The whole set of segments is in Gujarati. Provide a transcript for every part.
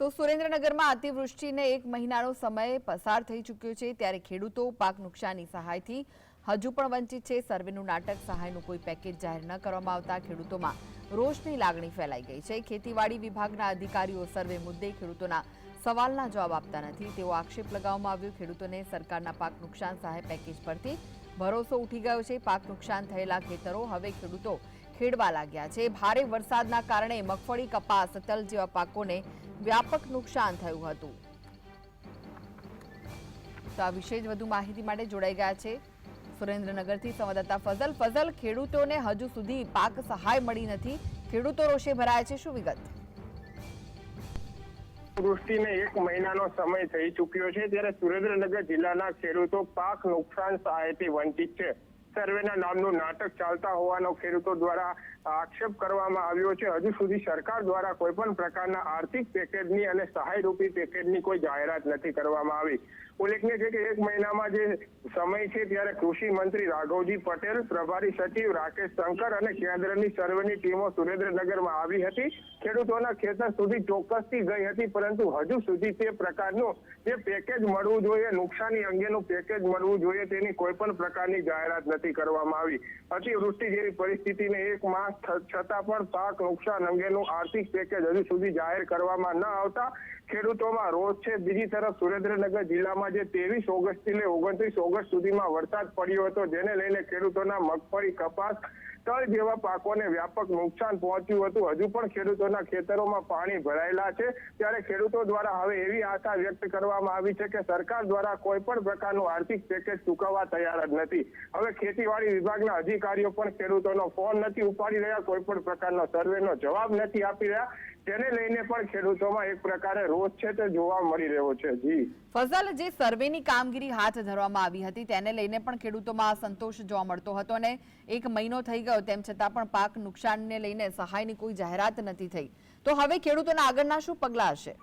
તો સુરેન્દ્રનગરમાં અતિવૃષ્ટિને 1 મહિનાનો સમય પસાર થઈ ચૂક્યો છે, ત્યારે ખેડૂતો પાક નુકસાની સહાયથી હજુ પણ વંચિત છે। સર્વેનું નાટક, સહાયનું કોઈ પેકેજ જાહેર ન કરવામાં આવતા ખેડૂતોમાં રોષની લાગણી ફેલાઈ ગઈ છે। ખેતીવાડી વિભાગના અધિકારીઓ સર્વે મુદ્દે ખેડૂતોના સવાલના જવાબ આપતા નથી, તેવો આક્ષેપ લગાવવામાં આવ્યો। ખેડૂતોને સરકારના પાક નુકસાન સહાય પેકેજ પરથી ભરોસો ઉઠી ગયો છે। પાક નુકસાન થયેલા ખેતરો હવે ખેડૂતો ખેડવા લાગ્યા છે। ભારે વરસાદના કારણે મગફળી, કપાસ, તલ જેવા પાકોને વ્યાપક નુકસાન થયું હતું। તો આ વિશે વધુ માહિતી માટે જોડાઈ ગયા છે સુરેન્દ્રનગરથી સંવાદદાતા ફઝલ। ખેડૂતોને હજુ સુધી પાક સહાય મળી નથી, ખેડૂતો રોષે ભરાયા છે, શું વિગત? વૃષ્ટિને 1 મહિનાનો સમય થઈ ચૂક્યો છે, ત્યારે સુરેન્દ્રનગર જિલ્લાના ખેડૂતો પાક નુકસાન સહાયથી વંચિત છે। સર્વેના નામનું નાટક ચાલતા હોવાનો ખેડૂતો દ્વારા આક્ષેપ કરવામાં આવ્યો છે। હજુ સુધી સરકાર દ્વારા કોઈ પણ પ્રકારના આર્થિક પેકેજની અને સહાયરૂપી પેકેજની કોઈ જાહેરાત નથી કરવામાં આવી। ઉલ્લેખનીય છે કે 1 મહિનામાં જે સમય છે ત્યારે કૃષિ મંત્રી રાઘવજી પટેલ, પ્રભારી સચિવ રાકેશ શંકર અને કેન્દ્રની સર્વેની ટીમો સુરેન્દ્રનગરમાં આવી હતી। ખેડૂતોના ખેતર સુધી ચોક્કસથી ગઈ હતી, પરંતુ હજુ સુધી તે પ્રકારનું જે પેકેજ મળવું જોઈએ, નુકસાની અંગેનું પેકેજ મળવું જોઈએ, તેની કોઈ પણ પ્રકારની જાહેરાત નથી કરવામાં આવી। અતિવૃષ્ટિ જેવી પરિસ્થિતિને 1 માસ છતાં પણ પાક નુકસાન અંગેનું આર્થિક પેકેજ હજુ સુધી જાહેર કરવામાં ન આવતા ખેડૂતોમાં રોષ છે। બીજી તરફ સુરેન્દ્રનગર જિલ્લામાં જે 23 ઓગસ્ટથી લઈ 29 ઓગસ્ટ સુધીમાં વરસાદ પડ્યો હતો, જેને લઈને ખેડૂતોના મગફળી, કપાસ, તલ જેવા પાકોને વ્યાપક નુકસાન પહોંચ્યું હતું। હજુ પણ ખેડૂતોના ખેતરોમાં પાણી ભરાયેલા છે, ત્યારે ખેડૂતો દ્વારા હવે એવી આશા વ્યક્ત કરવામાં આવી છે કે સરકાર દ્વારા કોઈ પણ પ્રકારનું આર્થિક પેકેજ ચૂકવવા તૈયાર જ નથી। હવે ખેતીવાડી વિભાગના અધિકારીઓ પણ ખેડૂતોનો ફોન નથી ઉપાડી રહ્યા, કોઈ પણ પ્રકારનો સર્વેનો જવાબ નથી આપી રહ્યા, તેને લઈને પણ ખેડૂતોમાં એક પ્રકારે રોષ છે તે જોવા મળી રહ્યો છે। જી ફઝલ, જે સર્વેની કામગીરી હાથ ધરવામાં આવી હતી તેને લઈને પણ ખેડૂતોમાં અસંતોષ જોવા મળતો હતો અને 1 મહિનો થઈ ગયો તેમ છતાં પણ પાક નુકસાનને લઈને સહાયની કોઈ જાહેરાત નથી થઈ, તો હવે ખેડૂતોના આગળના શું પગલાં હશે?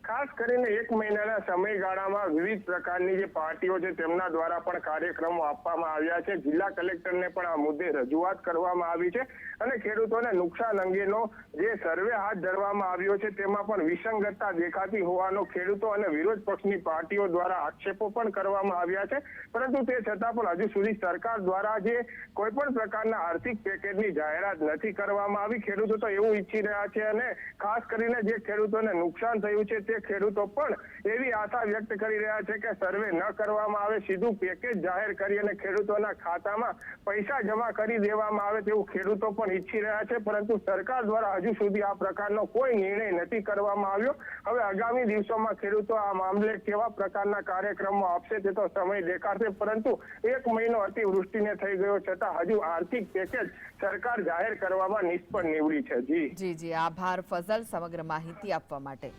ખાસ કરીને 1 મહિનાના સમયગાળામાં વિવિધ પ્રકારની જે પાર્ટીઓ છે તેમના દ્વારા પણ કાર્યક્રમો આપવામાં આવ્યા છે। જિલ્લા કલેક્ટરને પણ આ મુદ્દે રજૂઆત કરવામાં આવી છે અને ખેડૂતોને નુકસાન અંગેનો જે સર્વે હાથ ધરવામાં આવ્યો છે તેમાં પણ વિસંગતતા દેખાતી હોવાનો ખેડૂતો અને વિરોધ પક્ષની પાર્ટીઓ દ્વારા આક્ષેપો પણ કરવામાં આવ્યા છે, પરંતુ તે છતાં પણ હજુ સુધી સરકાર દ્વારા જે કોઈ પણ પ્રકારના આર્થિક પેકેજની જાહેરાત નથી કરવામાં આવી। ખેડૂતો તો એવું ઈચ્છી રહ્યા છે અને ખાસ કરીને જે ખેડૂતોને નુકસાન થયું છે તે ખેડૂતો પણ એવી આશા વ્યક્ત કરી રહ્યા છે કે સર્વે ન કરવામાં આવે, સીધું પેકેજ જાહેર કરી અને ખેડૂતોના ખાતામાં પૈસા જમા કરી દેવામાં આવે તેવું ખેડૂતો પણ ઈચ્છી રહ્યા છે, પરંતુ સરકાર દ્વારા હજુ સુધી આ પ્રકારનો કોઈ નિર્ણય નથી કરવામાં આવ્યો। હવે આગામી દિવસોમાં ખેડૂતો આ મામલે કેવા પ્રકારના કાર્યક્રમો આપશે તે તો સમય દેખાડશે, પરંતુ 1 મહિનો અતિવૃષ્ટિને થઈ ગયો છતાં હજુ આર્થિક પેકેજ સરકાર જાહેર કરવામાં નિષ્ફળ નીવડી છે। જી આભાર ફઝલ સમગ્ર માહિતી આપવા માટે।